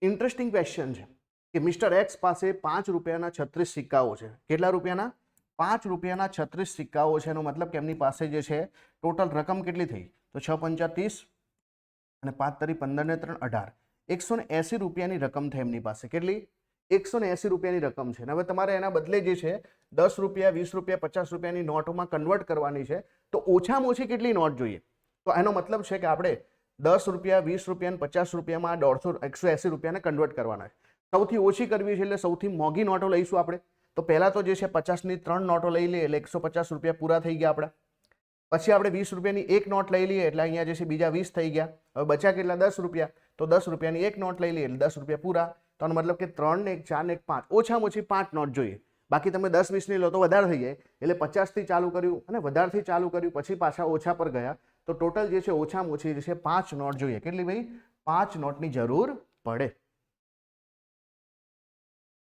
Interesting question છે કે mister x પાસે 5 રૂપિયાના 36 સિક્કાઓ છે. કેટલા રૂપિયાના? 5 રૂપિયાના 36 સિક્કાઓ છે. એનો મતલબ કે એમની પાસે જે છે ટોટલ રકમ કેટલી થઈ? તો 6 પંચા 30 અને 5 તરી 15 ને 3 18. 180 રૂપિયાની રકમ થઈ એમની પાસે. કેટલી? 180 રૂપિયાની રકમ છે. હવે તમારે એના બદલે જે છે 10 રૂપિયા, 20 રૂપિયા, 50 રૂપિયાની નોટોમાં કન્વર્ટ કરવાની છે. તો ઓછામાં ઓછી કેટલી નોટ જોઈએ? તો એનો મતલબ છે કે આપણે 10 રૂપિયા, 20 રૂપિયા, 50 રૂપિયામાં 180 રૂપિયાને કન્વર્ટ કરવાના છે. સૌથી ઓછી કરવી છે એટલે સૌથી મોંઘી નોટો લઈશું આપણે. તો પહેલા તો જે છે 50ની 3 નોટો લઈ લઈએ એટલે 150 રૂપિયા પૂરા થઈ ગયા આપણા. પછી આપણે 20 રૂપિયાની એક નોટ લઈ લઈએ એટલે અહીંયા જે છે બીજા 20 થઈ ગયા. હવે બચ્યા કેટલા? 10 રૂપિયા. તો 10 રૂપિયાની એક નોટ લઈ લઈએ એટલે 10 રૂપિયા પૂરા. તો આનો મતલબ કે 3 ને 1 4 ને 1 5, ઓછામાં ઓછી 5 નોટ જોઈએ. બાકી તમે 10 20ની લો તો વધારે થઈ જાય. એટલે 50થી ચાલુ કર્યું અને વધારથી ચાલુ કર્યું, પછી પાછા ઓછા પર ગયા. તો ટોટલ જે છે ઓછામાં ઓછી જે છે 5 નોટ જોઈએ. કેટલી ભાઈ? 5 નોટની જરૂર પડે.